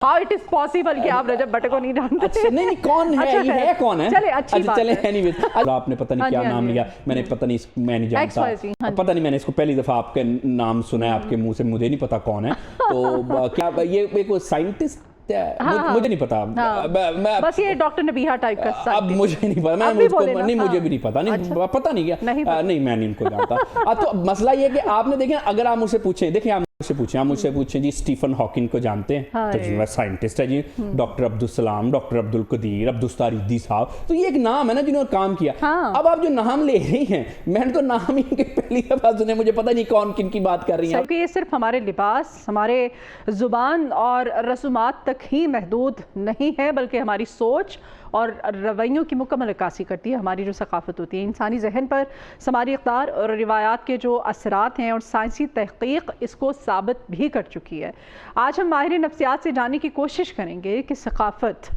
How it is possible कि आप रजब भट्ट को नहीं जानते? अच्छा, नहीं कौन है? अच्छा, ये है कौन है? चले अच्छी बात चले है। एनीवेज, आपने पता नहीं क्या नाम लिया, मैंने पता नहीं, मैं नहीं जानता, पता नहीं, मैंने इसको पहली दफा आपके नाम सुना है आपके मुंह से, मुझे नहीं पता कौन है। तो क्या ये कोई साइंटिस्ट? मुझे नहीं पता। बस ये डॉक्टर नबीहा टाइप का। अब मुझे नहीं पता, मैं मुझको नहीं, मुझे भी नहीं पता, नहीं पता नहीं क्या, नहीं मैं नहीं इनको जानता। तो मसला ये है कि आपने देखें, अगर आप मुझसे पूछें, देखिए आप मुझसे पूछें जी स्टीफन हॉकिंग को जानते हैं? तो जी साइंटिस्ट है जी, डॉक्टर अब्दुल सलाम, डॉक्टर अब्दुल कदीर, अब्दुल तारिदी साहब, तो ये एक नाम है ना जिन्होंने काम किया। अब आप जो नाम ले रही हैं, मैंने तो नाम ही के पहली दफा सुने, मुझे पता नहीं कौन किन की बात कर रही हैं। ये सिर्फ हमारे लिबास, हमारे जुबान और रसूमात तक ही महदूद नहीं है, बल्कि हमारी सोच और रवैयों की मुकम्मल अक्कासी करती है हमारी जो सकाफ़त होती है। इंसानी जहन पर समारी इक़्तिदार और रिवायात के जो असरात हैं, और साइंसी तहक़ीक़ इसको साबित भी कर चुकी है। आज हम माहिर नफ्सियात से जानने की कोशिश करेंगे कि सकाफ़त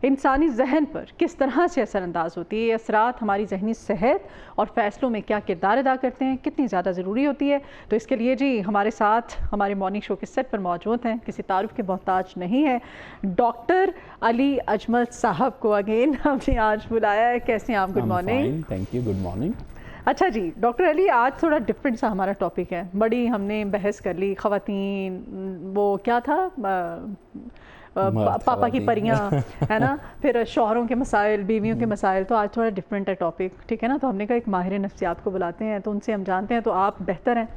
इंसानी जहन पर किस तरह से असरअंदाज होती है, असरात हमारी जहनी सेहत और फ़ैसलों में क्या किरदार अदा करते हैं, कितनी ज़्यादा ज़रूरी होती है। तो इसके लिए जी हमारे साथ हमारे मॉर्निंग शो के सेट पर मौजूद हैं, किसी तारुफ के मोहताज नहीं है, डॉक्टर अली अजमल साहब को अगेन हमने आज बुलाया है। कैसे हैं आप? Good morning. Thank you, good morning. अच्छा जी डॉक्टर अली, आज थोड़ा डिफरेंट सा हमारा टॉपिक है। बड़ी हमने बहस कर ली, ख़वातीन, वो क्या था, पापा की परियां है ना, फिर शौहरों के मसाइल, बीवियों के मसाइल। तो आज थोड़ा डिफरेंट है टॉपिक, ठीक है ना। तो हमने कहा एक माहिर नफ्सियात को बुलाते हैं, तो उनसे हम जानते हैं, तो आप बेहतर हैं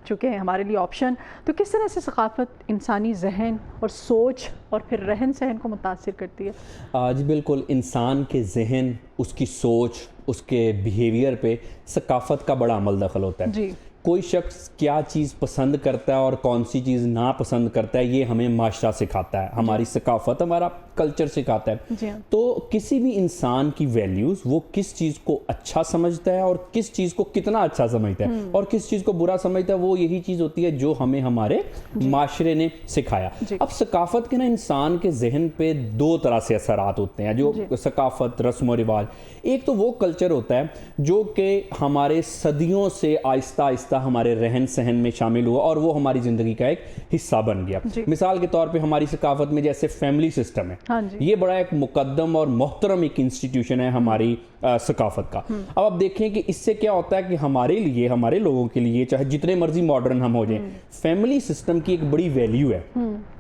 चूँकि हमारे लिए ऑप्शन। तो किस तरह से सकाफ़त इंसानी जहन और सोच और फिर रहन सहन को मुतासिर करती है? आज बिल्कुल इंसान के जहन, उसकी सोच, उसके बिहेवियर पे सकाफ़त का बड़ा अमल दखल होता है जी। कोई शख्स क्या चीज़ पसंद करता है और कौन सी चीज़ ना पसंद करता है, ये हमें माशरा सिखाता है, हमारी सकाफ़त, हमारा कल्चर सिखाता है। तो किसी भी इंसान की वैल्यूज़, वो किस चीज़ को अच्छा समझता है और किस चीज़ को कितना अच्छा समझता है और किस चीज़ को बुरा समझता है, वो यही चीज़ होती है जो हमें हमारे माशरे ने सिखाया। अब सकाफ़त के ना इंसान के जहन पे दो तरह से असरात होते हैं, जो सकाफ़त, रस्म व रिवाज। एक तो वो कल्चर होता है जो कि हमारे सदियों से आहिस्ता आहिस्ता हमारे रहन सहन में शामिल हुआ और वो हमारी ज़िंदगी का एक हिस्सा बन गया। मिसाल के तौर पे हमारी सकाफ़त में जैसे फैमिली सिस्टम है, ये बड़ा एक मुकद्दम और मोहतरम एक इंस्टीट्यूशन है हमारी सकाफ़त का। अब आप देखें कि इससे क्या होता है कि हमारे लिए, हमारे लोगों के लिए, चाहे जितने मर्जी मॉडर्न हम हो जाएं, फैमिली सिस्टम की एक बड़ी वैल्यू है।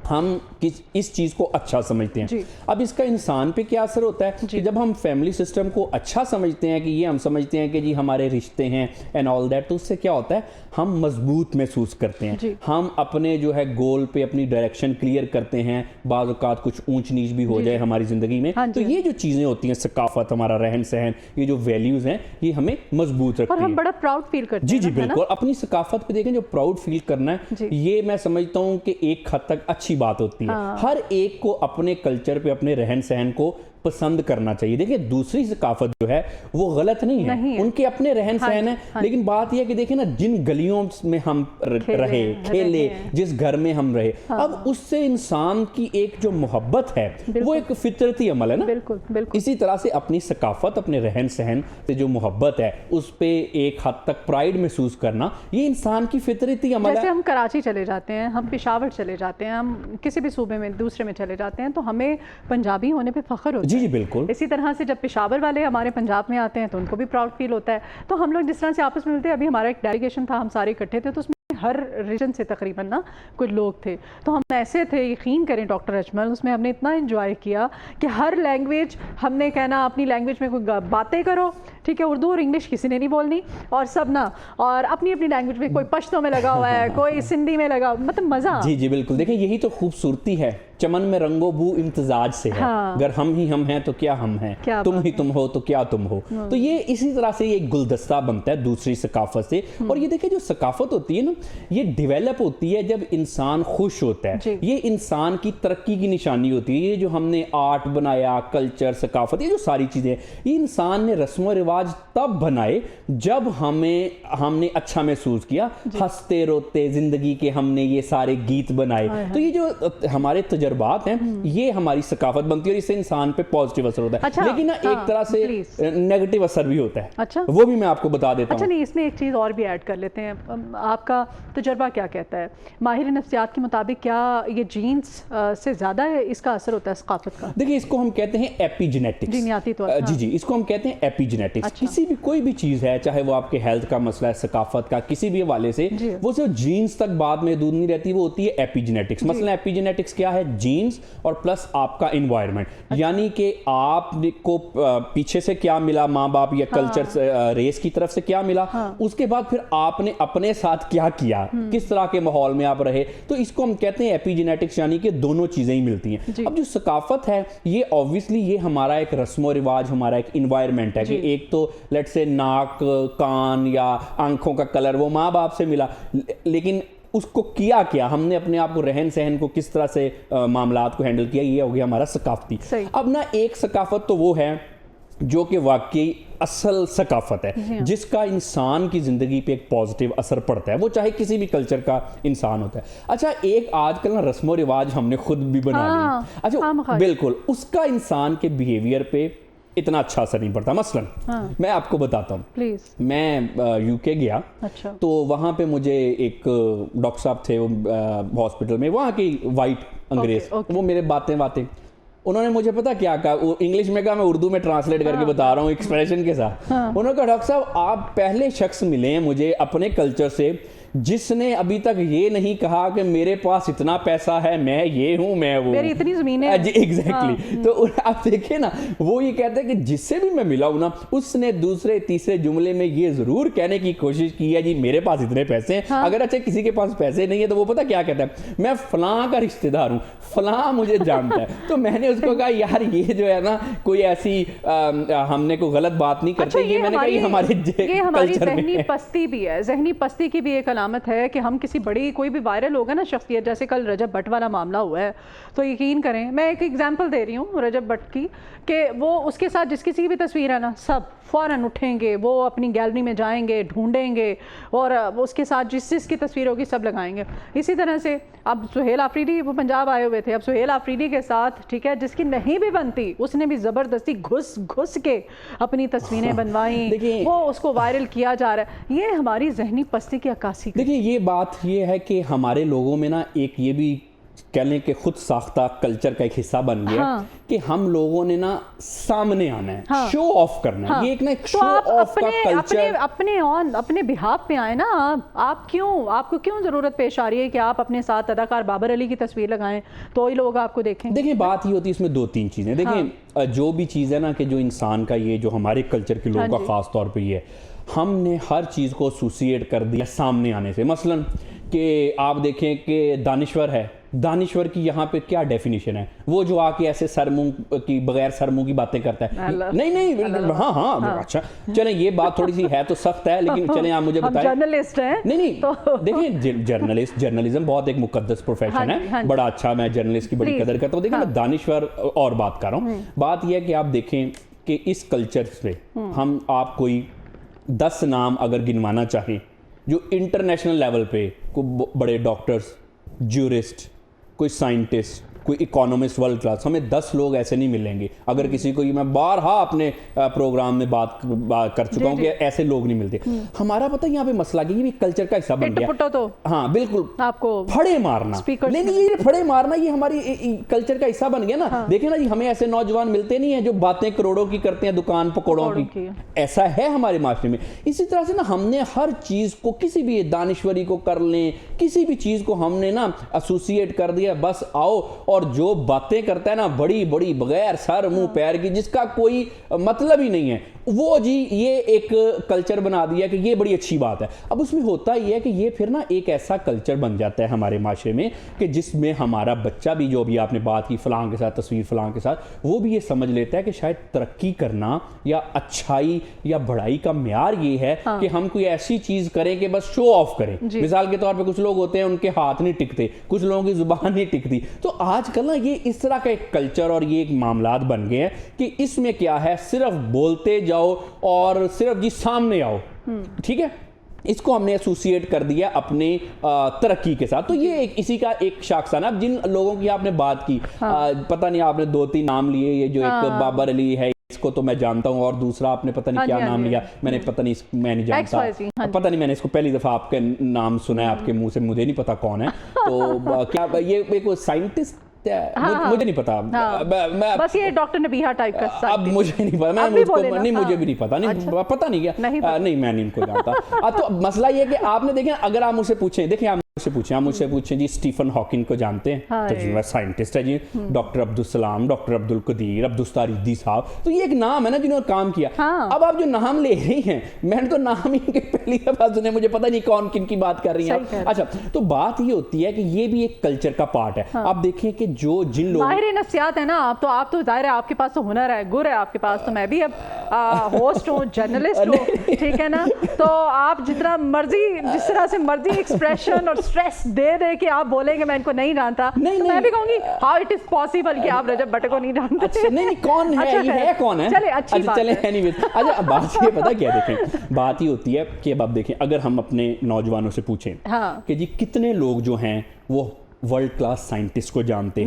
हम इस चीज़ को अच्छा समझते हैं। अब इसका इंसान पे क्या असर होता है कि जब हम फैमिली सिस्टम को अच्छा समझते हैं, कि ये हम समझते हैं कि जी हमारे रिश्ते हैं एंड ऑल दैट, तो उससे क्या होता है, हम मजबूत महसूस करते हैं, हम अपने जो है गोल पे अपनी डायरेक्शन क्लियर करते हैं, बाज़ औक़ात कुछ ऊंच नीच भी हो जाए हमारी ज़िंदगी में, तो ये जो चीज़ें होती हैं, सकाफ़त, हमारा रहन सहन, ये जो वैल्यूज़ हैं, ये हमें मजबूत रखती हैं और हम बड़ा प्राउड फील करते हैं। जी बिल्कुल। अपनी सकाफ़त पे देखें, जो प्राउड फील करना है, ये मैं समझता हूँ कि एक हद तक अच्छी बात होती है। हर एक को अपने कल्चर पे, अपने रहन सहन को पसंद करना चाहिए। देखिए दूसरी सकाफ़त जो है वो गलत नहीं है, उनके अपने रहन सहन है, लेकिन बात यह है कि देखिए ना, जिन गलियों में हम खेले, जिस घर में हम रहे, अब उससे इंसान की एक जो मोहब्बत है वो एक फितरती अमल है ना। बिल्कुल बिल्कुल। इसी तरह से अपनी सकाफ़त, अपने रहन सहन से जो मोहब्बत है, उस पे एक हद तक प्राइड महसूस करना, ये इंसान की फितरती अमल है। जैसे हम कराची चले जाते हैं, हम पेशावर चले जाते हैं, हम किसी भी सूबे में दूसरे में चले जाते हैं, तो हमें पंजाबी होने पे फख्र होता है। जी बिल्कुल। इसी तरह से जब पेशावर वाले हमारे पंजाब में आते हैं तो उनको भी प्राउड फील होता है। तो हम लोग जिस तरह से आपस में मिलते हैं, अभी हमारा एक डेलीगेशन था, हम सारे इकट्ठे थे, तो उसमें हर रीजन से तकरीबन ना कुछ लोग थे, तो हम ऐसे थे, यकीन करें डॉक्टर अजमल, उसमें हमने इतना एंजॉय किया कि हर लैंग्वेज हमने कहना, अपनी लैंग्वेज में कोई बातें करो, ठीक है, उर्दू और इंग्लिश किसी ने नहीं बोलनी, और सब ना, और अपनी अपनी लैंग्वेज में, कोई पश्तो में लगा हुआ है, कोई सिंधी में लगा, मतलब मज़ा। जी बिल्कुल। देखिए यही तो खूबसूरती है, चमन में रंगो बू इम्तिजाज से है। अगर हम ही हम हैं तो क्या हम हैं, तुम ही तुम हो तो क्या तुम हो। तो ये इसी तरह से ये एक गुलदस्ता बनता है दूसरी सकाफ़त से। और ये देखिए जो सकाफ़त होती है ना, ये डेवलप होती है जब इंसान खुश होता है, ये इंसान की तरक्की की निशानी होती है। ये जो हमने आर्ट बनाया, कल्चर, सकाफ़त, ये जो सारी चीज़ें, ये इंसान ने रस्म व रिवाज तब बनाए जब हमने अच्छा महसूस किया, हंसते रोते जिंदगी के हमने ये सारे गीत बनाए। तो ये जो हमारे तजर्बात हैं ये हमारी सकाफत बनती है और इससे इंसान पे पॉजिटिव असर होता है। अच्छा, लेकिन ना एक तरह से नेगेटिव असर भी होता है। अच्छा, वो भी मैं आपको बता देता हूँ। नहीं, इसमें एक चीज़ और भी ऐड कर लेते हैं। आपका तजर्बा क्या कहता है? माहिर नफ्सियात के मुताबिक क्या ये जीन्स से ज़्यादा है इसका असर होता है सकाफत का? देखिए, इसको हम कहते हैं एपिजेनेटिक्स। जीनियाती तौर पर। जी, इसको हम कहते हैं एपिजेनेटिक्स। अच्छा। किसी भी कोई भी चीज़ है, चाहे वो आपके हेल्थ का मसला है, सकाफत का, किसी भी हवाले से, वो सिर्फ जीन्स तक बात महदूद नहीं रहती, वो होती है एपिजेनेटिक्स। मसला एपिजेनेटिक्स क्या है? जीन्स और प्लस आपका इन्वायरमेंट। यानी कि आपको पीछे से क्या मिला, माँ बाप या कल्चर रेस की तरफ से क्या मिला, उसके बाद फिर आपने अपने साथ क्या किया, किस तरह के माहौल में आप रहे, तो इसको हम कहते हैं एपिजेनेटिक्स, यानी कि दोनों चीजें ही मिलती हैं। अब जो सकाफत है ये ऑब्वियसली ये हमारा एक रस्म और रिवाज, हमारा एक इन्वायरमेंट है कि एक तो लेट से नाक, कान या आंखों का कलर वो माँ बाप से मिला, लेकिन उसको किया क्या, हमने अपने आप को, रहन सहन को किस तरह से मामलात को हैंडल किया, ये हो गया हमारा सकाफती। अब ना एक सकाफत तो वो है जो कि वाकई असल सकाफत है, जिसका इंसान की ज़िंदगी पे एक पॉजिटिव असर पड़ता है, वो चाहे किसी भी कल्चर का इंसान होता है। अच्छा, एक आजकल ना रस्म रिवाज हमने खुद भी बना ली। अच्छा, बिल्कुल उसका इंसान के बिहेवियर पे इतना अच्छा असर नहीं पड़ता। मसलन मैं आपको बताता हूँ, प्लीज। मैं यूके गया। अच्छा। तो वहाँ पे मुझे एक डॉक्टर साहब थे हॉस्पिटल में, वहाँ की वाइट अंग्रेज। वो मेरे बातें उन्होंने मुझे पता क्या कहा, वो इंग्लिश में कहा, मैं उर्दू में ट्रांसलेट करके बता रहा हूँ एक्सप्रेशन के साथ। उन्होंने कहा, डॉक्टर साहब आप पहले शख्स मिले हैं मुझे अपने कल्चर से जिसने अभी तक ये नहीं कहा कि मेरे पास इतना पैसा है, मैं ये हूं, मैं वो, मेरी इतनी जमीन है। एग्जैक्टली। तो आप देखिए ना, वो ये कहते हैं कि जिससे भी मैं मिला हूं ना, उसने दूसरे तीसरे जुमले में ये जरूर कहने की कोशिश की है जी मेरे पास इतने पैसे हैं। अगर अच्छा किसी के पास पैसे नहीं है तो वो पता क्या कहता है, मैं फलां का रिश्तेदार हूँ, फलां मुझे जानता है। तो मैंने उसको कहा यार ये जो है ना कोई ऐसी हमने कोई गलत बात नहीं करते। ये मैंने कहा ये हमारी ज़हनी पस्ती भी है, ज़हनी पस्ती की भी एक अलामत है कि हम किसी बड़ी कोई भी वायरल होगा ना शख्सियत, जैसे कल रजब भट्ट वाला मामला हुआ है, तो यकीन करें, मैं एक एग्जांपल दे रही हूँ रजब भट्ट की, कि वो उसके साथ जिस किसी की भी तस्वीर है ना, सब फ़ौरन उठेंगे, वो अपनी गैलरी में जाएंगे, ढूंढेंगे और उसके साथ जिसकी तस्वीर होगी सब लगाएंगे। इसी तरह से अब सुहेल आफरीदी, वो पंजाब आए हुए थे, अब सुहेल आफरीदी के साथ, ठीक है, जिसकी नहीं भी बनती उसने भी ज़बरदस्ती घुस के अपनी तस्वीरें बनवाई, वो उसको वायरल किया जा रहा है। ये हमारी ज़हनी पस्ती की अक्कासी। देखिए, ये बात ये है कि हमारे लोगों में ना एक ये भी कह लें कि खुद साख्ता कल्चर का एक हिस्सा बन गया कि हम लोगों ने ना सामने आना है, शो ऑफ करना है। ये एक ना एक शो ऑफ का कल्चर अपने बिहाफ पे आए ना। आपको क्यों जरूरत पेश आ रही है कि आप अपने साथ अदाकार बाबर अली की तस्वीर लगाएं तो ही लोग आपको देखें? देखिए, बात ये होती है इसमें दो तीन चीजें। देखिए, जो भी चीज़ है ना कि जो इंसान का ये जो हमारे कल्चर के लोगों का खास तौर पर ये हमने हर चीज़ को एसोसिएट कर दिया सामने आने से। मसलन कि आप देखें कि दानिश्वर है, दानिश्वर की यहाँ पे क्या डेफिनेशन है, वो जो आके ऐसे सरमुंह की बगैर सरमुंह की बातें करता है। नहीं, हाँ, अच्छा चलें, ये बात थोड़ी सी है तो सख्त है, लेकिन चलें आप मुझे बताएं। जर्नलिस्ट हैं। नहीं तो देखिए, जर्नलिज्म बहुत एक मुकद्दस प्रोफेशन है, बड़ा अच्छा, मैं जर्नलिस्ट की बड़ी कदर करता हूँ। देखिए, मैं दानिश्वर और बात कर रहा हूँ। बात यह है कि आप देखें कि इस कल्चर से हम आप कोई 10 नाम अगर गिनवाना चाहें जो इंटरनेशनल लेवल पे कोई बड़े डॉक्टर्स, ज्यूरिस्ट, कोई साइंटिस्ट, कोई इकोनॉमिस्ट वर्ल्ड क्लास, हमें 10 लोग ऐसे नहीं मिलेंगे। अगर किसी को, मैं बारहा अपने प्रोग्राम में बात कर चुका हूँ कि ऐसे लोग नहीं मिलते। हमारा पता है यहाँ पे मसला कि ये भी कल्चर का हिस्सा बन गया। तो हाँ बिल्कुल, आपको फड़े मारना, लेकिन ये फड़े मारना ये हमारी कल्चर का हिस्सा बन गया ना। देखिए ना जी, हमें ऐसे नौजवान मिलते नहीं है जो बातें करोड़ों की करते हैं दुकान पकौड़ों की, ऐसा है हमारे माशरे में। इसी तरह से ना हमने हर चीज को, किसी भी दानिश्वरी को कर लें, किसी भी चीज को हमने ना एसोसिएट कर दिया, बस आओ और जो बातें करता है ना बड़ी बड़ी बगैर सर मुंह पैर की, जिसका कोई मतलब ही नहीं है, वो जी ये एक कल्चर बना दिया कि ये बड़ी अच्छी बात है। अब उसमें होता ही है कि ये फिर ना एक ऐसा कल्चर बन जाता है हमारे माशरे में कि जिसमें हमारा बच्चा भी, जो भी आपने बात की फलां के साथ तस्वीर फलां के साथ, वो भी ये समझ लेता है कि शायद तरक्की करना या अच्छाई या बढ़ाई का म्यार ये है कि हम कोई ऐसी चीज करें कि बस शो ऑफ करें। मिसाल के तौर पर कुछ लोग होते हैं उनके हाथ नहीं टिकते, कुछ लोगों की जुबान नहीं टिकती। तो आज आजकल ना ये इस तरह का एक कल्चर और ये एक मामलात बन गए हैं कि इसमें क्या है, सिर्फ बोलते जाओ और सिर्फ जी सामने आओ, ठीक है, इसको हमने एसोसिएट कर दिया अपने तरक्की के साथ। तो ये एक इसी का एक शाखा ना। जिन लोगों की आपने बात की, पता नहीं आपने 2-3 नाम लिए, ये जो एक बाबर अली है इसको तो मैं जानता हूँ, और दूसरा आपने पता नहीं क्या नाम लिया, मैंने पता नहीं, मैं नहीं जानता, पता नहीं, मैंने इसको पहली दफा आपके नाम सुना है आपके मुंह से, मुझे नहीं पता कौन है। तो क्या ये एक साइंटिस्ट, मुझे नहीं पता, बस ये डॉक्टर नबीहा टाइप का, अब मुझे नहीं पता, मैं नहीं, मुझे भी नहीं पता, नहीं पता नहीं क्या, नहीं मैं नहीं इनको जानता। तो मसला ये कि आपने देखें, अगर आप मुझसे पूछें, देखिए आप मुझसे पूछें जी स्टीफन हॉकिंग को जानते हैं, तो जी मैं साइंटिस्ट है जी, डॉक्टर अब्दुल सलाम, डॉक्टर अब्दुल कदीर, अब्दुल तारिदी साहब, तो ये एक नाम है ना जिन्होंने काम किया। अब आप जो नाम ले रही हैं, मैंने तो नाम ही के पहली दफा सुने, मुझे पता नहीं कौन किन की बात कर रही हैं। अच्छा, तो बात ये होती है कि ये भी एक कल्चर का पार्ट है। आप देखें कि जो जिन लोग माहिर नफ्सियात है ना, आप तो जाहिर है आपके पास तो हुनर है, गुर है आपके पास, तो मैं भी अब होस्ट हूँ, जर्नलिस्ट हूँ, ठीक है ना, तो आप जितना मर्जी, जिस तरह से मर्जी एक्सप्रेशन और स्ट्रेस दे कि आप बोलेंगे मैं इनको नहीं जानता, तो मैं भी कहूंगी हाउ इट इज पॉसिबल कि आप रजब भट्ट को नहीं जानते। अच्छा, नहीं कौन है, ये है कौन है, चले अच्छी बात है। एनीवेज, अच्छा बात ये पता क्या, देखें बात ये होती है कि अब आप देखें, अगर हम अपने नौजवानों से पूछें कि जी कितने लोग जो हैं वो वर्ल्ड क्लास साइंटिस्ट को जानते हैं,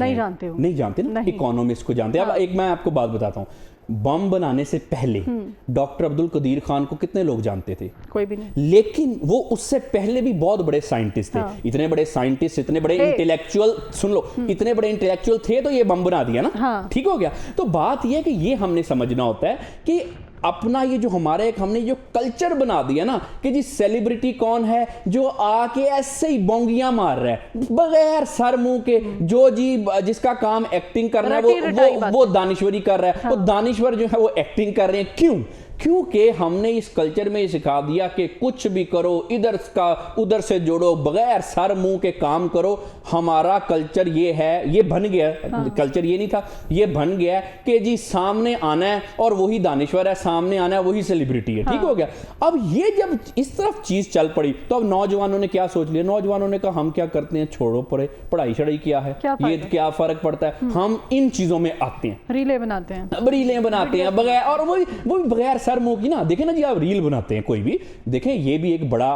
नहीं जानते ना, इकोनॉमिस्ट को जानते हैं। अब एक मैं आपको बात बताता हूँ, बम बनाने से पहले डॉक्टर अब्दुल कदीर खान को कितने लोग जानते थे? कोई भी नहीं। लेकिन वो उससे पहले भी बहुत बड़े साइंटिस्ट थे। इतने बड़े साइंटिस्ट, इतने बड़े इंटेलेक्चुअल, सुन लो, इतने बड़े इंटेलेक्चुअल थे तो ये बम बना दिया ना, ठीक हो गया। तो बात ये है कि ये हमने समझना होता है कि अपना ये जो हमारे हमने जो कल्चर बना दिया ना कि जी सेलिब्रिटी कौन है जो आके ऐसे ही बोंगियां मार रहा है बगैर सर मुंह के, जो जी जिसका काम एक्टिंग करना है वो दानिश्वरी कर रहा है, वो दानिश्वर जो है वो एक्टिंग कर रहे हैं। क्योंकि हमने इस कल्चर में सिखा दिया कि कुछ भी करो, इधर का उधर से जोड़ो, बगैर सर मुंह के काम करो। हमारा कल्चर ये है, ये बन गया कल्चर, ये नहीं था, ये बन गया कि जी सामने आना है और वही दानिश्वर है, सामने आना है वही सेलिब्रिटी है, ठीक हो गया। अब ये जब इस तरफ चीज चल पड़ी तो अब नौजवानों ने क्या सोच लिया, नौजवानों ने कहा हम क्या करते हैं, छोड़ो पड़े, पढ़ाई शढ़ाई क्या है, ये क्या फर्क पड़ता है, हम इन चीजों में आते हैं, रीलें बनाते हैं बगैर, और वो भी बगैर सर मुंह की ना। देखें ना जी, आप रील बनाते हैं कोई भी, देखें ये भी एक बड़ा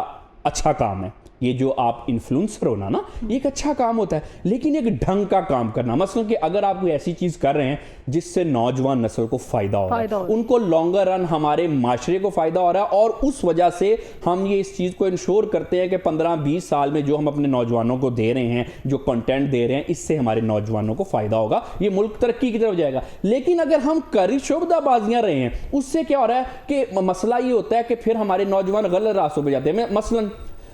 अच्छा काम है, ये जो आप इन्फ्लुएंसर होना ना, ये एक अच्छा काम होता है, लेकिन एक ढंग का काम करना। मसलन कि अगर आप कोई ऐसी चीज कर रहे हैं जिससे नौजवान नस्ल को फायदा हो रहा है, उनको लॉन्गर रन हमारे माशरे को फायदा हो रहा है, और उस वजह से हम ये इस चीज को इंश्योर करते हैं कि 15-20 साल में जो हम अपने नौजवानों को दे रहे हैं, जो कंटेंट दे रहे हैं, इससे हमारे नौजवानों को फायदा होगा, ये मुल्क तरक्की की तरफ जाएगा। लेकिन अगर हम करी शुबदाबाजियां रहे हैं, उससे क्या हो रहा है कि मसला ये होता है कि फिर हमारे नौजवान गलत रास्तों पर जाते हैं। मसलन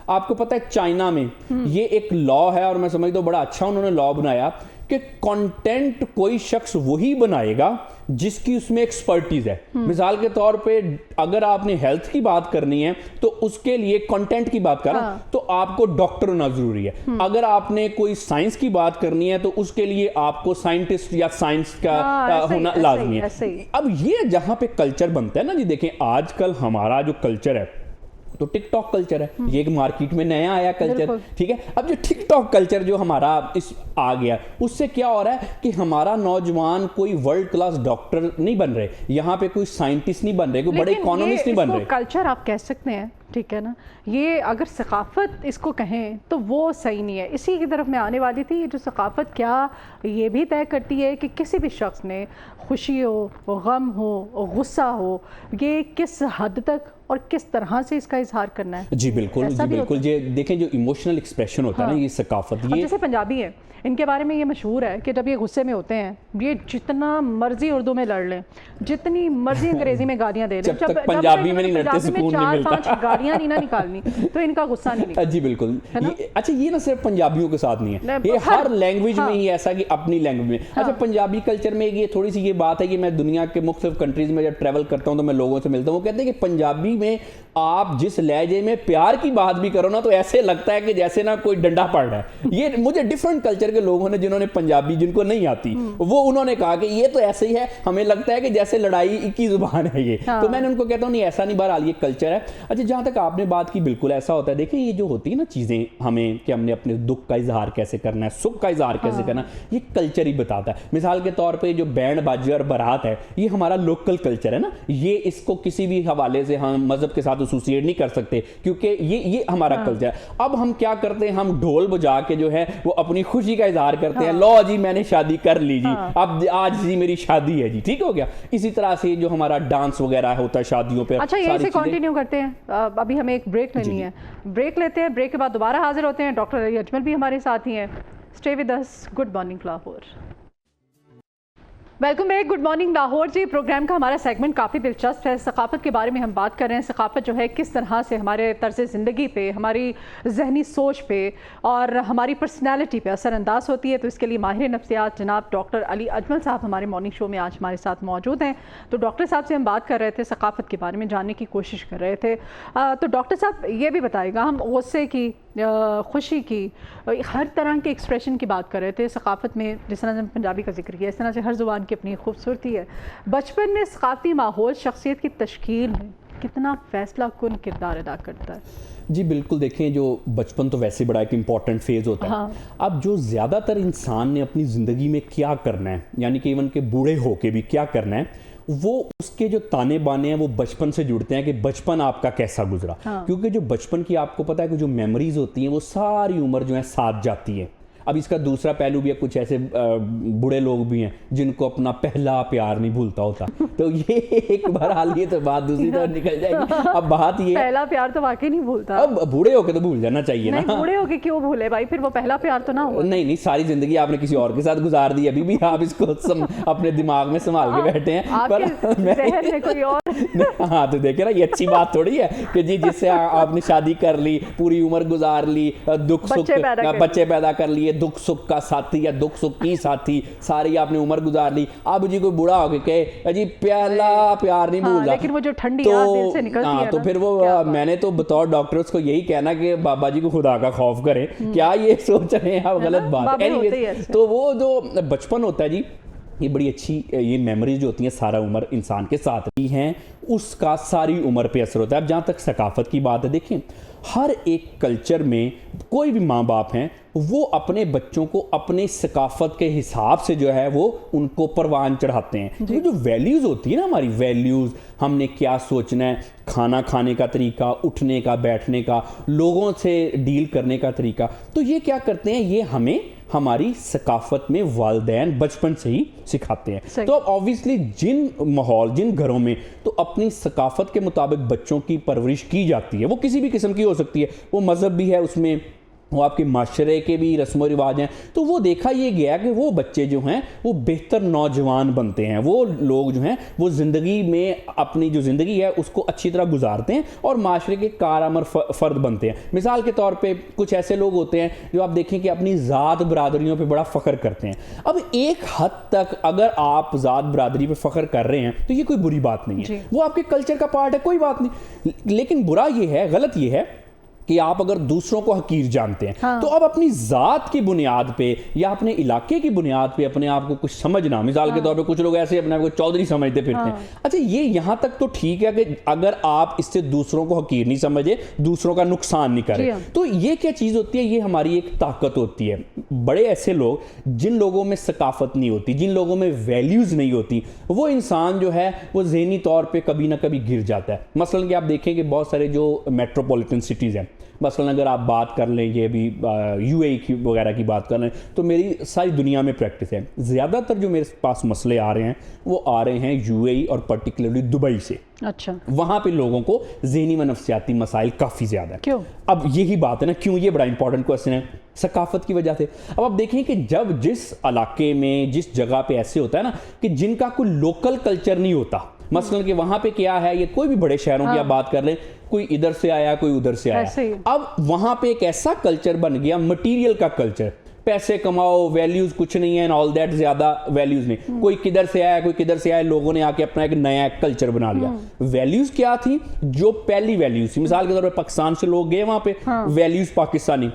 आपको पता है चाइना में ये एक लॉ है, और मैं समझता हूं बड़ा अच्छा उन्होंने लॉ बनाया कि कंटेंट कोई शख्स वही बनाएगा जिसकी उसमें एक्सपर्टीज है। मिसाल के तौर पे अगर आपने हेल्थ की बात करनी है तो उसके लिए कंटेंट की बात करा तो आपको डॉक्टर होना जरूरी है। अगर आपने कोई साइंस की बात करनी है तो उसके लिए आपको साइंटिस्ट या साइंस का होना लाजमी है। अब ये जहां पे कल्चर बनता है ना जी, देखें आजकल हमारा जो कल्चर है तो टिकटॉक कल्चर है, ये एक मार्केट में नया आया कल्चर, ठीक है। अब जो टिकटॉक कल्चर जो हमारा इस आ गया, उससे क्या हो रहा है कि हमारा नौजवान कोई वर्ल्ड क्लास डॉक्टर नहीं बन रहे, यहाँ पे कोई साइंटिस्ट नहीं बन रहे, कोई बड़े इकोनॉमिस्ट नहीं बन रहे। कल्चर आप कह सकते हैं, ठीक है ना, ये अगर सकाफत इसको कहें तो वो सही नहीं है। इसी की तरफ मैं आने वाली थी। ये जो सकाफत क्या ये भी तय करती है कि किसी भी शख्स ने खुशी हो, गम हो, गुस्सा हो, ये किस हद तक और किस तरह से इसका इजहार करना है। जी बिल्कुल, जी बिल्कुल। ये देखें जो इमोशनल एक्सप्रेशन होता है ना, ये सकाफत, ये जैसे पंजाबी है, इनके बारे में ये मशहूर है कि जब ये गुस्से में होते हैं, ये जितना मर्जी उर्दू में लड़ लें, जितनी मर्जी अंग्रेजी में गालियां दे लें, जब पंजाबी में नहीं लड़ते सुकून नहीं मिलता। 4-5 गालियां नहीं ना निकालनी तो इनका गुस्सा नहीं निकलता। जी बिल्कुल। अच्छा, ये ना सिर्फ पंजाबियों के साथ नहीं है, ये हर लैंग्वेज में ही ऐसा कि अपनी लैंग्वेज में। अच्छा, पंजाबी कल्चर में ये थोड़ी सी ये बात है कि मैं दुनिया के मुख्तलिफ कंट्रीज में जब ट्रैवल करता हूँ तो मैं लोगों से मिलता हूँ, वो कहते हैं कि पंजाबी में आप जिस लहजे में प्यार की बात भी करो ना तो ऐसे लगता है कि जैसे ना कोई डंडा पड़ रहा है। ये मुझे डिफरेंट कल्चर के लोगों ने, जिन्होंने पंजाबी जिनको नहीं आती, वो उन्होंने कहा कि ये तो ऐसे ही है, हमें लगता है कि जैसे लड़ाई की जुबान है ये। तो मैंने उनको कहता हूँ नहीं, ऐसा नहीं, बहरहाल ये कल्चर है। अच्छा, जहां तक आपने बात की, बिल्कुल ऐसा होता है। देखिए ये जो होती है ना चीज़ें हमें, कि हमने अपने दुख का इजहार कैसे करना है, सुख का इजहार कैसे करना है, ये कल्चर ही बताता है। मिसाल के तौर पे जो बैंड बाजी और बारात है, ये हमारा लोकल कल्चर है ना, ये इसको किसी भी हवाले से हम मजहब के साथ एसोसिएट नहीं कर सकते, क्योंकि ये हमारा कल्चर है। अब हम क्या करते हैं, हम ढोल बजा के जो है वो अपनी खुशी का इजहार करते हैं, लो जी मैंने शादी कर ली जी, अब आज जी मेरी शादी है जी, ठीक हो गया। इसी तरह से जो हमारा डांस वगैरह होता है शादियों पे। अच्छा, यहीं से कंटिन्यू करते हैं। अभी हमें एक ब्रेक लेनी है, ब्रेक लेते हैं, ब्रेक के बाद दोबारा हाजिर होते हैं। डॉक्टर अली अजमल भी हमारे साथ ही हैं। Stay with us. Good morning Lahore. Welcome back. Good morning Lahore ji. Program का हमारा सेगमेंट काफ़ी दिलचस्प है। सकाफ़त के बारे में हम बात कर रहे हैं। सकाफ़त जो है किस तरह से हमारे तर्ज़ ज़िंदगी पे, हमारी जहनी सोच पे और हमारी पर्सनैलिटी पे असरअंदाज होती है। तो इसके लिए माहिर नफ्सियात जनाब डॉक्टर अली अजमल साहब हमारे मॉर्निंग शो में आज हमारे साथ मौजूद हैं। तो डॉक्टर साहब से हम बात कर रहे थे, सकाफ़त के बारे में जानने की कोशिश कर रहे थे। तो डॉक्टर साहब ये भी बताइएगा, हम गुस्से की, खुशी की, हर तरह के एक्सप्रेशन की बात कर रहे थे सकाफ़त में। जिस तरह से पंजाबी का जिक्र किया, इस तरह से हर ज़ुबान की अपनी खूबसूरती है। बचपन में सकाफ़ती माहौल शख्सियत की तश्कील में कितना फ़ैसला कुन किरदार अदा करता है? जी बिल्कुल, देखें जो बचपन तो वैसे बड़ा एक इम्पॉर्टेंट फेज़ होता है। हाँ। अब जो ज़्यादातर इंसान ने अपनी ज़िंदगी में क्या करना है, यानी कि इवन के बूढ़े होके भी क्या करना है, वो उसके जो ताने बाने हैं वो बचपन से जुड़ते हैं कि बचपन आपका कैसा गुजरा। हाँ। क्योंकि जो बचपन की आपको पता है कि जो मेमोरीज होती हैं वो सारी उम्र जो है साथ जाती है। अब इसका दूसरा पहलू भी है, कुछ ऐसे बूढ़े लोग भी हैं जिनको अपना पहला प्यार नहीं भूलता होता। तो ये एक बार हाल, ये तो बात दूसरी तरफ निकल जाएगी। अब बात ये, पहला प्यार तो वाकई नहीं भूलता। अब बूढ़े होके तो भूल जाना चाहिए ना। बूढ़े होके क्यों भूले भाई, फिर वो पहला प्यार तो ना हो। नहीं, सारी जिंदगी आपने किसी और के साथ गुजार दी, अभी भी आप इसको अपने दिमाग में संभाल के बैठे हैं। पर कोई और हाँ, तो देखे ना, ये अच्छी बात थोड़ी है कि जी जिससे आपने शादी कर ली, पूरी उम्र गुजार ली, दुख सुख बच्चे पैदा कर लिए, दुख सुख का साथी या दुख सुख की साथी, सारी आपने उम्र गुजार ली। अब जी कोई बुढ़ा होके कहे जी पहला प्यार नहीं भूला, लेकिन वो जो ठंडी याद दिल से निकलती है तो फिर वो मैंने तो बतौर डॉक्टर उसको यही कहना कि बाबा जी को खुदा का खौफ करें। क्या ये सोच रहे हैं आप, गलत बात है। तो वो जो बचपन होता है जी, ये बड़ी अच्छी ये मेमोरीज जो होती हैं सारा उम्र इंसान के साथ ही हैं, उसका सारी उम्र पे असर होता है। अब जहाँ तक सकाफत की बात है, देखें हर एक कल्चर में कोई भी माँ बाप हैं वो अपने बच्चों को अपने सकाफत के हिसाब से जो है वो उनको परवान चढ़ाते हैं। तो जो वैल्यूज़ होती है ना, हमारी वैल्यूज़, हमने क्या सोचना है, खाना खाने का तरीका, उठने का, बैठने का, लोगों से डील करने का तरीका, तो ये क्या करते हैं, ये हमें हमारी सकाफत में वालिदैन बचपन से ही सिखाते हैं। तो अब ऑब्वियसली जिन माहौल, जिन घरों में तो अपनी सकाफत के मुताबिक बच्चों की परवरिश की जाती है, वो किसी भी किस्म की हो सकती है, वो मज़हब भी है उसमें, वो आपके माशरे के भी रस्म व रिवाज हैं, तो वो देखा ये गया कि वो बच्चे जो हैं वो बेहतर नौजवान बनते हैं, वो लोग जो हैं वो ज़िंदगी में अपनी जो ज़िंदगी है उसको अच्छी तरह गुजारते हैं और माशरे के कारआमद फ़र्द बनते हैं। मिसाल के तौर पे कुछ ऐसे लोग होते हैं जो आप देखें कि अपनी ज़ात बरादरियों पे बड़ा फ़ख्र करते हैं। अब एक हद तक अगर आप ज़ात बरादरी पे फ़ख्र कर रहे हैं तो ये कोई बुरी बात नहीं है, वो आपके कल्चर का पार्ट है, कोई बात नहीं। लेकिन बुरा ये है, गलत ये है कि आप अगर दूसरों को हकीर जानते हैं, हाँ। तो अब अपनी ज़ात की बुनियाद पे या अपने इलाके की बुनियाद पे अपने आप को कुछ समझना, मिसाल के तौर पे कुछ लोग ऐसे अपने आप को चौधरी समझते फिरते हैं। अच्छा, ये यहाँ तक तो ठीक है कि अगर आप इससे दूसरों को हकीर नहीं समझे, दूसरों का नुकसान नहीं करें, तो ये क्या चीज़ होती है, ये हमारी एक ताकत होती है। बड़े ऐसे लोग, जिन लोगों में सकाफत नहीं होती, जिन लोगों में वैल्यूज़ नहीं होती, वो इंसान जो है वो ज़हनी तौर पर कभी ना कभी गिर जाता है। मसलन कि आप देखें कि बहुत सारे जो मेट्रोपॉलिटन सिटीज़ हैं, मसलन अगर आप बात कर लें, ये भी यूएई की वगैरह की बात कर लें, तो मेरी सारी दुनिया में प्रैक्टिस है। ज़्यादातर जो मेरे पास मसले आ रहे हैं वो आ रहे हैं यूएई और पर्टिकुलरली दुबई से। अच्छा, वहाँ पे लोगों को ज़हनी व नफ्सियाती मसाइल काफ़ी ज़्यादा है। क्यों? अब यही बात है ना, क्यों, ये बड़ा इंपॉर्टेंट क्वेश्चन है, सकाफत की वजह से। अब आप देखें कि जब जिस इलाके में, जिस जगह पे ऐसे होता है ना कि जिनका कोई लोकल कल्चर नहीं होता, मसलन कि वहाँ पे क्या है, ये कोई भी बड़े शहरों की आप बात कर लें, कोई इधर से आया, कोई उधर से आया, अब वहाँ पे एक ऐसा कल्चर बन गया, मटेरियल का कल्चर, पैसे कमाओ, वैल्यूज कुछ नहीं है, ऑल दैट, ज्यादा वैल्यूज नहीं, कोई किधर से आया, कोई किधर से आया, लोगों ने आके अपना एक नया कल्चर बना लिया। वैल्यूज क्या थी, जो पहली वैल्यूज थी, मिसाल के तौर पर पाकिस्तान से लोग गए वहां पे, वैल्यूज पाकिस्तानी,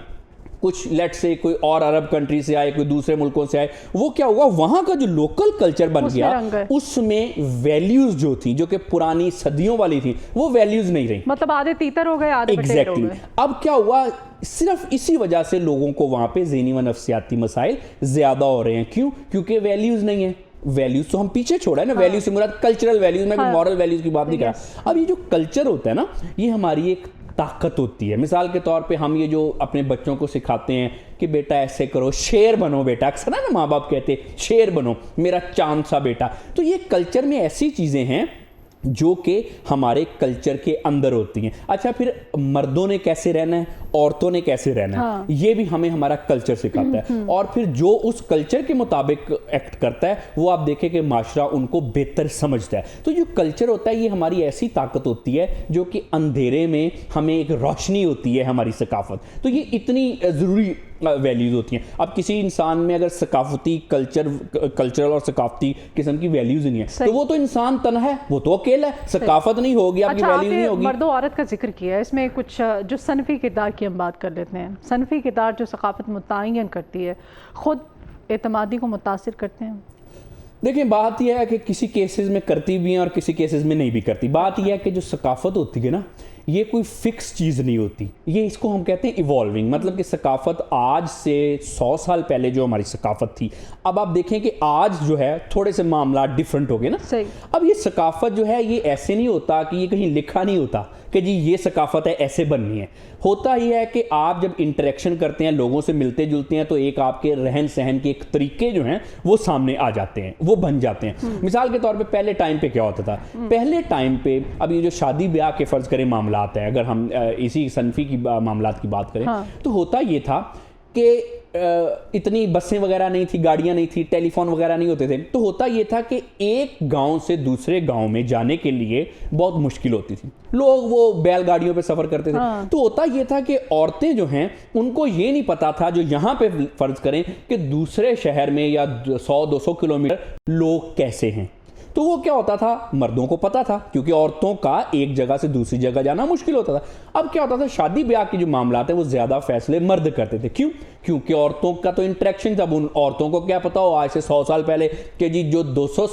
कुछ लेट से कोई और अरब कंट्री से आए, कोई दूसरे मुल्कों से आए, वो क्या हुआ, वहां का जो लोकल कल्चर बन गया, उसमें वैल्यूज जो थी, जो कि पुरानी सदियों वाली थी, वो वैल्यूज नहीं रही। मतलब आधे तीतर हो गए, आधे एग्जैक्टली। अब क्या हुआ, सिर्फ इसी वजह से लोगों को वहां पे ज़हनी व नफ्सियाती मसाइल ज्यादा हो रहे हैं। क्यों? क्योंकि वैल्यूज नहीं है। वैल्यूज तो हम पीछे छोड़ा है ना, वैल्यूज से मुराद कल्चरल वैल्यूज, मैं मॉरल वैल्यूज की बात नहीं कर रहा। अब ये जो कल्चर होता है ना, ये हमारी एक ताकत होती है। मिसाल के तौर पे हम ये जो अपने बच्चों को सिखाते हैं कि बेटा ऐसे करो, शेर बनो बेटा, अक्सर ना माँ बाप कहते हैं शेर बनो मेरा चांद सा बेटा, तो ये कल्चर में ऐसी चीजें हैं जो कि हमारे कल्चर के अंदर होती हैं। अच्छा, फिर मर्दों ने कैसे रहना है, औरतों ने कैसे रहना है, ये भी हमें हमारा कल्चर सिखाता है। और फिर जो उस कल्चर के मुताबिक एक्ट करता है, वो आप देखें कि माशरा उनको बेहतर समझता है। तो जो कल्चर होता है, ये हमारी ऐसी ताकत होती है जो कि अंधेरे में हमें एक रोशनी होती है, हमारी सकाफत। तो ये इतनी ज़रूरी वैल्यूज होती हैं। अब किसी इंसान में अगर सकाफती कल्चरल और सकाफती किस्म की वैल्यूज नहीं है, तो वो तो इंसान तन्हा है, वो तो अकेला है, सकाफत नहीं होगी, आपकी वैल्यूज नहीं होगी। मर्द औरत का जिक्र किया है, इसमें कुछ जो सनफी किरदार की हम बात कर लेते हैं। सनफी किरदार जो सकाफत मुतय्यन करती है, खुद एतमादी को मुतासिर करते हैं। देखिए, बात यह है कि किसी केसेस में करती भी हैं और किसी केसेस में नहीं भी करती। बात यह है कि जो सकाफत होती है ना, ये कोई फिक्स चीज़ नहीं होती, ये इसको हम कहते हैं इवॉल्विंग। मतलब कि सकाफत आज से 100 साल पहले जो हमारी सकाफत थी, अब आप देखें कि आज जो है थोड़े से मामला डिफरेंट हो गए ना। सही। अब ये सकाफत जो है, ये ऐसे नहीं होता कि ये कहीं लिखा नहीं होता कि जी ये सकाफत है, ऐसे बननी है। होता ही है कि आप जब इंटरेक्शन करते हैं, लोगों से मिलते जुलते हैं, तो एक आपके रहन सहन के एक तरीके जो हैं वो सामने आ जाते हैं, वो बन जाते हैं। मिसाल के तौर पे पहले टाइम पे क्या होता था, पहले टाइम पे, अब ये जो शादी ब्याह के फर्ज करें मामलात है, अगर हम इसी सनफी की मामलात की बात करें, तो होता ये था कि इतनी बसें वगैरह नहीं थी, गाड़ियां नहीं थी, टेलीफोन वगैरह नहीं होते थे। तो होता ये था कि एक गांव से दूसरे गांव में जाने के लिए बहुत मुश्किल होती थी, लोग वो बैलगाड़ियों पे सफर करते थे। तो होता ये था कि औरतें जो हैं, उनको ये नहीं पता था, जो यहां पे फर्ज करें कि दूसरे शहर में या 100-200 किलोमीटर लोग कैसे हैं। तो वो क्या होता था, मर्दों को पता था, क्योंकि औरतों का एक जगह से दूसरी जगह जाना मुश्किल होता था। अब क्या होता था, शादी ब्याह के जो मामला थे वो ज्यादा फैसले मर्द करते थे। क्यों? क्योंकि औरतों का तो इंटरेक्शन था। उन औरतों को क्या पता हो आज से 100 साल पहले कि जी जो 200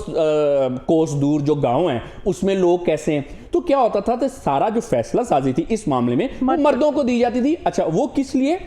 कोस दूर जो गांव हैं उसमें लोग कैसे हैं। तो क्या होता था, तो सारा जो फैसला साजी थी इस मामले में वो मर्दों को दी जाती थी। अच्छा, वो किस लिए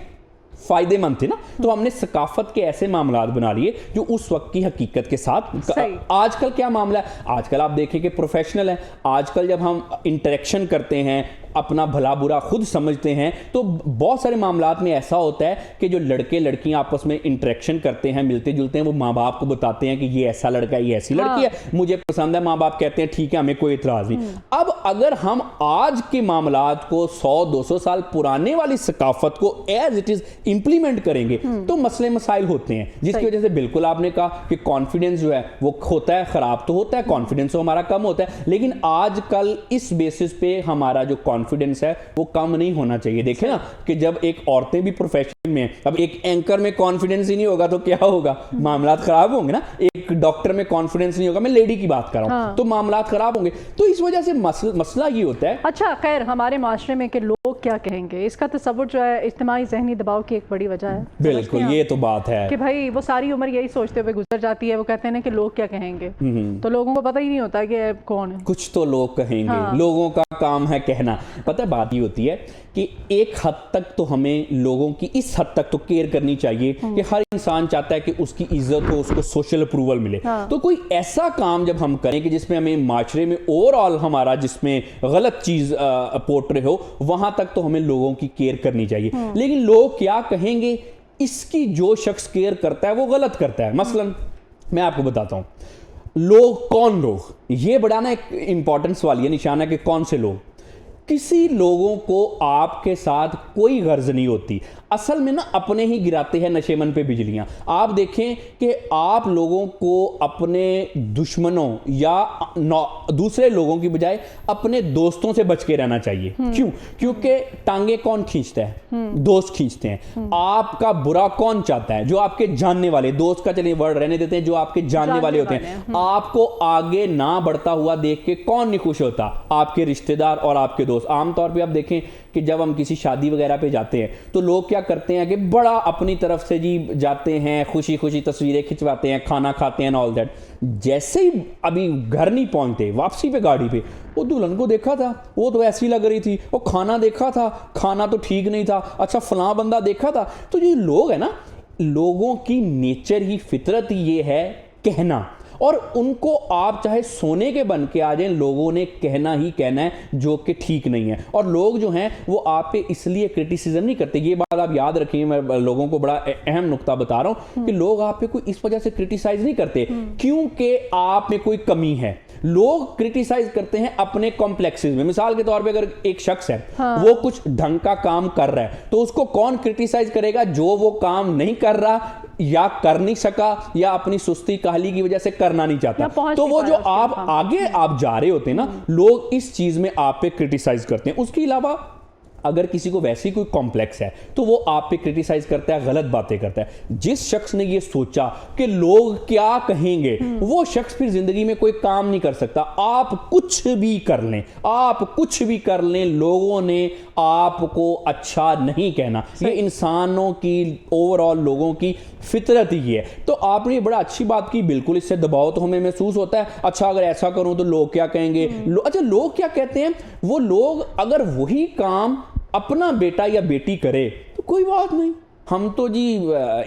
फायदेमंद थे ना, तो हमने सकाफत के ऐसे मामलात बना लिए जो उस वक्त की हकीकत के साथ। आजकल क्या मामला है, आजकल आप देखें कि प्रोफेशनल है, आजकल जब हम इंटरेक्शन करते हैं, अपना भला बुरा खुद समझते हैं, तो बहुत सारे मामलात में ऐसा होता है कि जो लड़के लड़कियां आपस में इंटरेक्शन करते हैं, मिलते जुलते हैं, वो माँ बाप को बताते हैं कि ये ऐसा लड़का है, ये ऐसी लड़की है, मुझे पसंद है। माँ बाप कहते हैं ठीक है, हमें कोई इतराज नहीं। अब अगर हम आज के मामलात को 100-200 साल पुराने वाली सकाफत को एज इट इज इंप्लीमेंट करेंगे, तो मसले मसाइल होते हैं, जिसकी वजह से बिल्कुल आपने कहा कि कॉन्फिडेंस जो है वो होता है, खराब तो होता है, कॉन्फिडेंस तो हमारा कम होता है। लेकिन आजकल इस बेसिस पे हमारा जो कॉन्फिडेंस है वो कम नहीं होना चाहिए। देखें ना कि जब एक औरतें भी प्रोफेशन में, अब एक एंकर में कॉन्फिडेंस ही नहीं होगा तो क्या होगा, मामलात खराब होंगे ना। एक डॉक्टर में कॉन्फिडेंस नहीं होगा, मैं लेडी की बात कर रहा हूं, तो मामलात खराब होंगे। तो इस वजह से मसला ये होता है। अच्छा, खैर, हमारे माशरे में कि लोग क्या कहेंगे, इसका तस्वुर जो है इज्तिमाई ज़हनी दबाव की एक बड़ी वजह है। बिल्कुल, ये तो बात है कि भाई वो सारी उम्र यही सोचते हुए गुजर जाती है, वो कहते हैं ना कि लोग क्या कहेंगे, तो लोगों को पता ही नहीं होता कि कौन है। कुछ तो लोग कहेंगे, लोगों का काम है कहना। पता है बात ये होती है कि एक हद तक तो हमें लोगों की इस हद तक तो केयर करनी चाहिए कि हर इंसान चाहता है कि उसकी इज्जत हो, उसको सोशल अप्रूवल मिले। तो कोई ऐसा काम जब हम करें कि जिसमें हमें माशरे में ओवरऑल हमारा जिसमें गलत चीज पोर्ट्रे हो, वहां तक तो हमें लोगों की केयर करनी चाहिए। लेकिन लोग क्या कहेंगे, इसकी जो शख्स केयर करता है वो गलत करता है। मसलन मैं आपको बताता हूं, लोग कौन लोग, ये बड़ा ना एक इंपॉर्टेंस वाली है निशाना कि कौन से लोग। किसी लोगों को आपके साथ कोई गर्ज नहीं होती, असल में ना अपने ही गिराते हैं नशेमन पे बिजलियां। आप देखें कि आप लोगों को अपने दुश्मनों या दूसरे लोगों की बजाय अपने दोस्तों से बच के रहना चाहिए। क्यों? क्योंकि टांगे कौन खींचता है, दोस्त खींचते हैं। आपका बुरा कौन चाहता है, जो आपके जानने वाले, दोस्त का चलिए वर्ड रहने देते हैं, जो आपके जानने वाले होते हैं। आपको आगे ना बढ़ता हुआ देख के कौन नहीं खुश होता, आपके रिश्तेदार और आपके दोस्त। आमतौर पर आप देखें कि जब हम किसी शादी वगैरह पे जाते हैं तो लोग क्या करते हैं कि बड़ा अपनी तरफ से जी जाते हैं, खुशी खुशी तस्वीरें खिंचवाते हैं, खाना खाते हैं, ऑल दैट। जैसे ही अभी घर नहीं पहुंचते, वापसी पे गाड़ी पे, वो दुल्हन को देखा था, वो तो ऐसी लग रही थी, वो खाना देखा था, खाना तो ठीक नहीं था, अच्छा फलां बंदा देखा था। तो ये लोग है ना, लोगों की नेचर ही, फितरत ही ये है कहना, और उनको आप चाहे सोने के बन के आ जाएं, लोगों ने कहना ही कहना है जो कि ठीक नहीं है। और लोग जो हैं वो आप पे इसलिए क्रिटिसिज्म नहीं करते, ये बात आप याद रखिए, मैं लोगों को बड़ा अहम नुक्ता बता रहा हूं कि लोग आप पे कोई इस वजह से क्रिटिसाइज नहीं करते क्योंकि आप में कोई कमी है। लोग क्रिटिसाइज करते हैं अपने कॉम्प्लेक्सेस में। मिसाल के तौर पे अगर एक शख्स है, वो कुछ ढंग का काम कर रहा है, तो उसको कौन क्रिटिसाइज करेगा? जो वो काम नहीं कर रहा या कर नहीं सका या अपनी सुस्ती काहली की वजह से करना नहीं चाहता। तो वो जो आप आगे आप जा रहे होते हैं ना, लोग इस चीज में आप पे क्रिटिसाइज करते हैं। उसके अलावा अगर किसी को वैसी कोई कॉम्प्लेक्स है तो वो आप पे क्रिटिसाइज करता है, गलत बातें करता है। जिस शख्स ने ये सोचा कि लोग क्या कहेंगे, वो शख्स फिर जिंदगी में कोई काम नहीं कर सकता। आप कुछ भी कर लें, आप कुछ भी कर लें, लोगों ने आपको अच्छा नहीं कहना। ये इंसानों की, ओवरऑल लोगों की फितरत ही है। तो आपने ये बड़ा अच्छी बात की, बिल्कुल इससे दबाव तो हमें महसूस होता है। अच्छा अगर ऐसा करूं तो लोग क्या कहेंगे? अच्छा लोग क्या कहते हैं? वो लोग अगर वही काम अपना बेटा या बेटी करे तो कोई बात नहीं, हम तो जी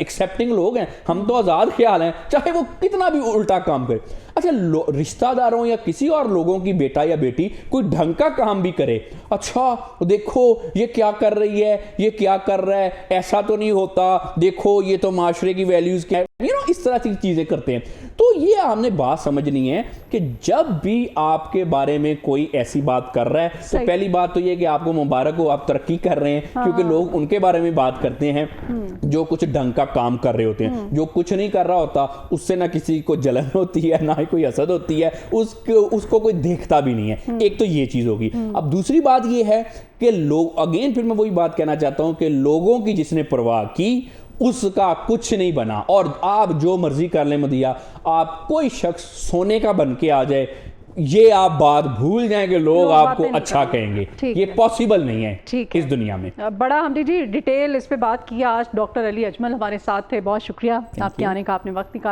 एक्सेप्टिंग लोग हैं, हम तो आज़ाद ख्याल हैं, चाहे वो कितना भी उल्टा काम करे। अच्छा रिश्तेदारों या किसी और लोगों की बेटा या बेटी कोई ढंग का काम भी करे, अच्छा देखो ये क्या कर रही है, ये क्या कर रहा है, ऐसा तो नहीं होता, देखो ये तो माशरे की वैल्यूज़ क्या है, इस तरह की चीज़ें करते हैं। तो ये हमने बात समझनी है कि जब भी आपके बारे में कोई ऐसी बात कर रहा है तो पहली बात तो ये कि आपको मुबारक हो, आप तरक्की कर रहे हैं। क्योंकि लोग उनके बारे में बात करते हैं जो कुछ ढंग का काम कर रहे होते हैं। जो कुछ नहीं कर रहा होता उससे ना किसी को जलन होती है, ना ही कोई हसद होती है, उसको कोई देखता भी नहीं है। एक तो ये चीज़ होगी। अब दूसरी बात ये है कि लोग, अगेन फिर मैं वही बात कहना चाहता हूं कि लोगों की जिसने परवाह की उसका कुछ नहीं बना। और आप जो मर्जी कर लें मदिया, आप कोई शख्स सोने का बन के आ जाए, ये आप बात भूल जाएं कि लोग आपको अच्छा कहेंगे। ये पॉसिबल नहीं है इस दुनिया में। बड़ा हमने जी डिटेल इस पे बात किया। आज डॉक्टर अली अजमल हमारे साथ थे, बहुत शुक्रिया आपके आने का, आपने वक्त निकाला।